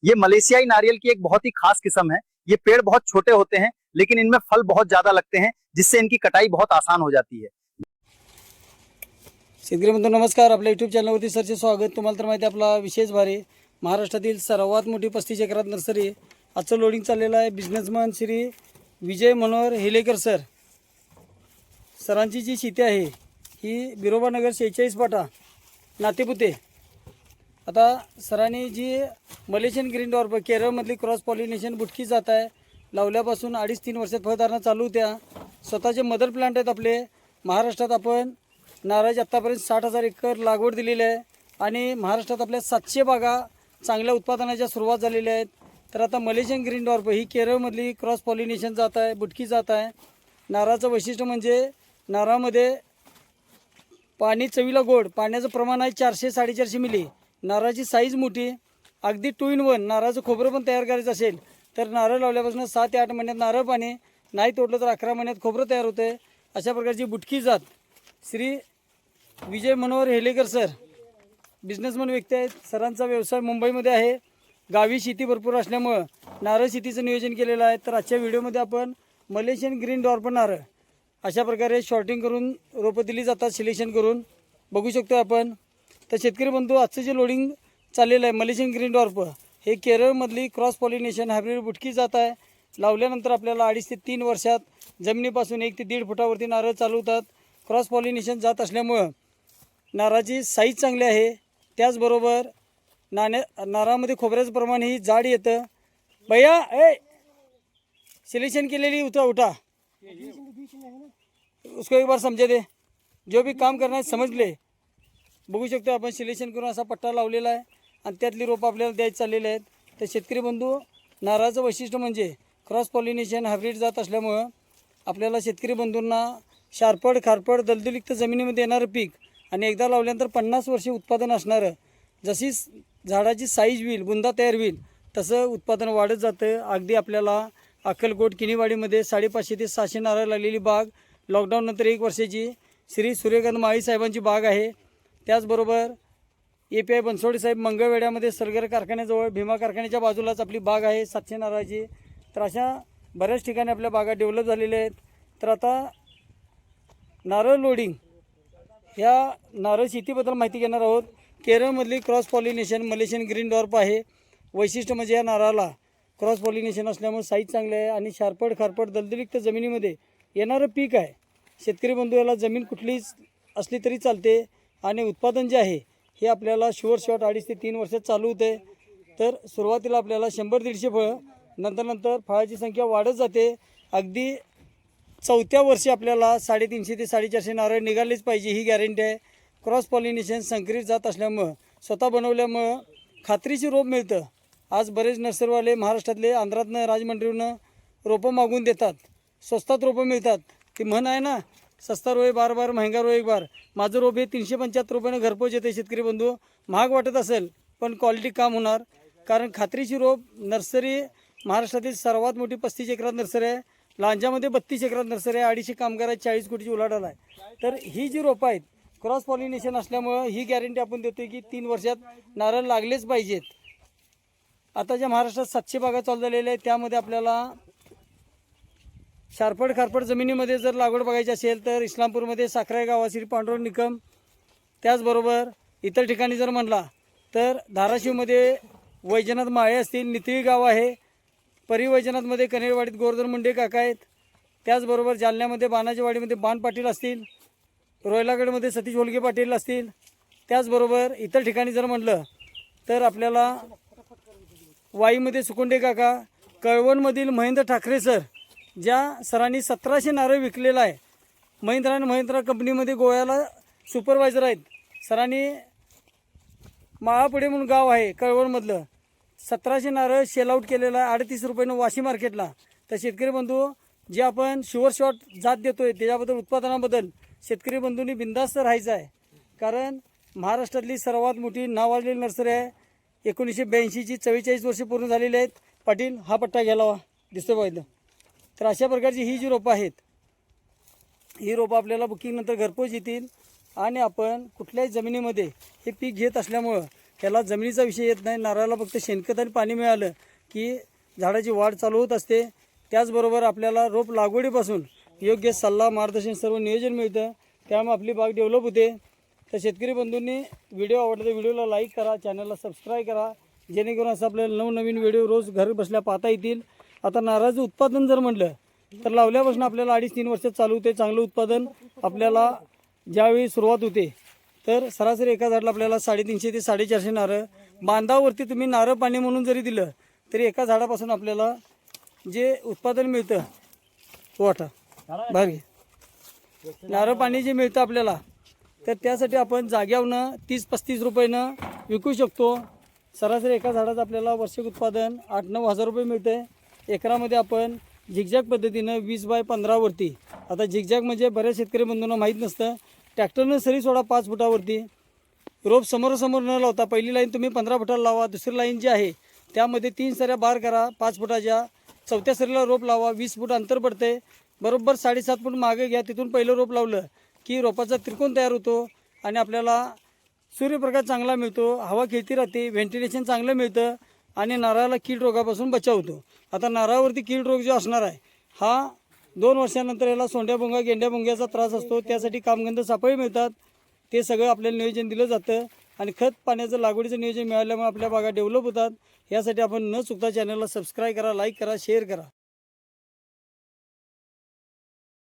ये मलेशियाई नारियल की एक बहुत ही खास किस्म है। ये पेड़ बहुत छोटे होते हैं लेकिन इनमें फल बहुत ज्यादा लगते हैं, जिससे इनकी कटाई बहुत आसान हो जाती है। शेतकरी बंधू नमस्कार, आपल्या यूट्यूब चॅनलवरती सरचे स्वागत। तुम्हाला तर माहिती आहे आपला विशेष भारी महाराष्ट्रातील सर्वात मोठी 35 एकरात नर्सरी आहे। आजचं लोडिंग चाललेलं आहे बिझनेसमन श्री विजय मनोहर हेलेकर सरांची जी शेती आहे ही बिरोबा नगर 46 पाटा नातेपुते। आता सरांनी जी मलेशियन ग्रीन डॉर्फ केरळमधली क्रॉस पॉलिनेशन बुटकी जात आहे लावल्यापासून 2.5-3 वर्षात फळधारणा चालू होत्या। स्वतःचे मदर प्लांट आहेत आपले। महाराष्ट्रात आपण नारळाची आत्तापर्यंत 60,000 एकर लागवड दिलेली आहे आणि महाराष्ट्रात आपल्या 700 बागा चांगल्या उत्पादनाच्या सुरुवात झालेल्या आहेत। तर आता मलेशियन ग्रीन डॉर्फ ही केरळमधली क्रॉस पॉलिनेशन जात आहे, बुटकी जात आहे। नारळाचं वैशिष्ट्य म्हणजे नारळामध्ये पाणी चवीला गोड, पाण्याचं प्रमाण आहे 400-450 मिली। नारळाची साईज मोठी, अगदी 2 in 1। नारळाचं खोबरं पण तयार करायचं असेल तर नारळ लावल्यापासून 7 ते 8 महिन्यात नारळ पाणी, नाही तोडलं तर 11 महिन्यात खोबरं तयार होते। अशा प्रकारची बुटकी जात श्री विजय मनोहर हेलेकर सर बिझनेसमन व्यक्ती आहेत। सरांचा व्यवसाय मुंबईमध्ये आहे। गावी शेती भरपूर असल्यामुळं नारळ शेतीचं नियोजन केलेलं आहे। तर आजच्या व्हिडिओमध्ये आपण मलेशियन ग्रीन डॉर्फ नारळ अशा प्रकारे शॉर्टिंग करून रोपं दिली जातात, सिलेक्शन करून बघू शकतो आपण। तर शेतकरी बंधू, आजचं जे लोडिंग चाललेलं आहे मलेशियन ग्रीन डॉर्फ हे केरळमधली क्रॉस पॉलिनेशन हायब्रिड बुटकी जात आहे। लावल्यानंतर आपल्याला 2.5 ते 3 वर्षात जमिनीपासून 1 ते 1.5 फुटावरती नारळ चालू होतात। क्रॉस पॉलिनेशन जात असल्यामुळं नारळाची साईज चांगली आहे। त्याचबरोबर नारळामध्ये खोबऱ्याचं प्रमाण ही जाड येतं। भैया सिलेक्शन केलेली उठा उसको एक बार समझे दे, जो भी काम करना है समझ ले। बघू शकतो आपण सिलेक्शन करून असा पट्टा लावलेला आहे आणि त्यातली रोपं आपल्याला द्यायची चाललेली आहेत। तर शेतकरी बंधू, नारळाचं वैशिष्ट्य म्हणजे क्रॉस पॉलिनेशन हायब्रिड जात असल्यामुळं आपल्याला शेतकरी बंधूंना शारपड खारपड दलदलीक्त जमिनीमध्ये येणारं पीक आणि एकदा लावल्यानंतर 50 वर्षे उत्पादन असणारं, जशी झाडाची साईज होईल, बुंदा तयार होईल तसं उत्पादन वाढत जातं। अगदी आपल्याला अक्कलकोट किनीवाडीमध्ये 550 ते 600 नारळ लागलेली बाग, लॉकडाऊननंतर 1 वर्षाची श्री सूर्यकांत माळी साहेबांची बाग आहे। त्याचबरोबर API बनसोडे साहेब मंगळवेढ्यामध्ये सलगर कारखान्याजवळ भीमा कारखान्याच्या बाजूलाच आपली बाग आहे 700 नारळाची। तर अशा बऱ्याच ठिकाणी आपल्या बागा डेव्हलप झालेल्या आहेत। तर आता नारळ लोडिंग ह्या नारळ शेतीबद्दल माहिती घेणार आहोत। केरळमधली cross pollination Malaysian green dwarf आहे। वैशिष्ट्य म्हणजे या नारळाला क्रॉस पॉलिनेशन असल्यामुळे साईज चांगली आहे आणि शारपड खारपड दलदलीक्त जमिनीमध्ये येणारं पीक आहे। शेतकरी बंधू, याला जमीन कुठलीच असली तरी चालते आणि उत्पादन जे आहे हे आपल्याला शुअर शॉट 2.5 ते 3 वर्षात चालू होते। तर सुरुवातीला आपल्याला 100-150 फळं, नंतर फळाची संख्या वाढत जाते। अगदी 4थ्या वर्षी आपल्याला 350 ते 450 नारळ निघालेच पाहिजे ही गॅरंटी आहे। क्रॉस पॉलिनेशन संकरित जात असल्यामुळं स्वतः बनवल्यामुळं खात्रीची रोप मिळतं। आज बरेच नर्सरीवाले महाराष्ट्रातले आंध्रातनं राजमंड्रीवरनं रोपं मागून देतात, स्वस्तात रोपं मिळतात। ती म्हण आहे ना, सस्ता रोय बार बार महंगा रोय एक बार। माझं रोप हे 375 रुपयानं घरपोच येते। शेतकरी बंधू, महाग वाटत असेल पण क्वालिटी काम होणार, कारण खात्रीची रोप नर्सरी महाराष्ट्रातील सर्वात मोठी 35 एकरात नर्सरी आहे। लांजामध्ये 32 एकरात नर्सरी आहे। 250 कामगार आहेत, 40 कोटीची उलाढाल आहे। तर ही जी रोपं आहेत क्रॉस पॉलिनेशन असल्यामुळं ही गॅरंटी आपण देतो की 3 वर्षात नारळ लागलेच पाहिजेत। आता ज्या महाराष्ट्रात 700 बागा चालू झालेल्या आहेत त्यामध्ये आपल्याला शारपड खारपड जमिनीमध्ये जर लागवड बघायची असेल तर इस्लामपूरमध्ये साखराई गावा श्री पांडुरंग निकम, त्याचबरोबर इतर ठिकाणी जर म्हणला तर धाराशिवमध्ये वैजनाथ माळे असतील, नितळी गाव आहे, परिवैजनाथमध्ये कनेरवाडीत गोवर्धन मुंडे काका आहेत, त्याचबरोबर जालन्यामध्ये बाणाजीवाडीमध्ये बाण पाटील असतील, रोयलागडमध्ये सतीश होलगे पाटील असतील। त्याचबरोबर इतर ठिकाणी जर म्हणलं तर आपल्याला वाईमध्ये सुकुंडे काका, कळवणमधील महेंद्र ठाकरे सर, ज्या सरांनी 1700 नारळ विकलेला आहे। महिंद्रा कंपनीमध्ये गोव्याला सुपरवायझर आहेत सरांनी। माळापुढे म्हणून गाव आहे कळवणमधलं, 1700 नारळ सेल आउट केलेला आहे 38 रुपयानं वाशी मार्केटला। तर शेतकरी बंधू, जे आपण शुअर शॉट जात देतोय त्याच्याबद्दल उत्पादनाबद्दल शेतकरी बंधूंनी बिंदास्त राहायचं आहे, कारण महाराष्ट्रातली सर्वात मोठी नावाजलेली नर्सरी आहे। 1982ची 44 वर्षे पूर्ण झालेली आहेत। पाटील, हा पट्टा घ्यायला दिसतोय पाहिलं। तर अशा प्रकारची ही जी रोपं आहेत ही रोपं आपल्याला बुकिंगनंतर घरपोच येतील आणि आपण कुठल्याही जमिनीमध्ये हे पीक घेत असल्यामुळं ह्याला जमिनीचा विषय येत नाही. नारळाला फक्त शेणखत आणि पाणी मिळालं की झाडाची वाढ चालू होत असते. त्याचबरोबर आपल्याला रोप लागवडीपासून योग्य सल्ला मार्गदर्शन सर्व नियोजन मिळतं. त्यामुळे आपली बाग डेव्हलप होते. तर शेतकरी बंधूंनी व्हिडिओ आवडला तर व्हिडिओला लाईक करा, चॅनलला सबस्क्राईब करा, जेणेकरून असं आपल्याला नवनवीन व्हिडिओ रोज घर बसल्या पाहता येतील. आता नारळाचं उत्पादन जर म्हटलं तर लावल्यापासून आपल्याला 2.5-3 वर्षात चालू होते. चांगलं उत्पादन आपल्याला ज्यावेळी सुरुवात होते तर सरासरी एका झाडाला आपल्याला 350 ते 450 नारळ. बांधावरती तुम्ही नारळ पाणी म्हणून जरी दिलं तरी एका झाडापासून आपल्याला जे उत्पादन मिळतं वाटा भारी नारळ पाणी जे मिळतं आपल्याला तर त्यासाठी आपण जाग्यावरनं 30-35 रुपयानं विकू शकतो. सरासरी एका झाडाचं आपल्याला वार्षिक उत्पादन 8-9 हजार रुपये मिळते. एकरामध्ये आपण झिगझॅग पद्धतीनं 20x15 वरती, आता झिगझॅग म्हणजे बऱ्याच शेतकरी बंधूंना माहीत नसतं, ट्रॅक्टरनं सरी सोडा 5 फुटावरती. रोप समोरासमोर न लावता पहिली लाईन तुम्ही 15 फुटाला लावा, दुसरी लाईन जी आहे त्यामध्ये 3 सऱ्या बार करा 5 फुटाच्या, चौथ्या सरीला रोप लावा, 20 फूट अंतर पडते. बरोबर 7.5 फूट मागे घ्या, तिथून पहिलं रोप लावलं की रोपाचा त्रिकोण तयार होतो आणि आपल्याला सूर्यप्रकाश चांगला मिळतो, हवा खेळती राहते, व्हेंटिलेशन चांगलं मिळतं आणि नारळाला कीड रोगापासून बचाव होतो. आता नारळावरती कीड रोग जो असणार आहे हा 2 वर्षानंतर याला सोंड्या भुंगा गेंड्या भुंग्याचा त्रास असतो. त्यासाठी कामगंध सापळे मिळतात. ते सगळं आपल्याला नियोजन दिलं जातं आणि खत पाण्याचं लागवडीचं नियोजन मिळाल्यामुळे आपल्या बागा डेव्हलप होतात. यासाठी आपण न चुकता चॅनलला सबस्क्राईब करा, लाईक करा, शेअर करा.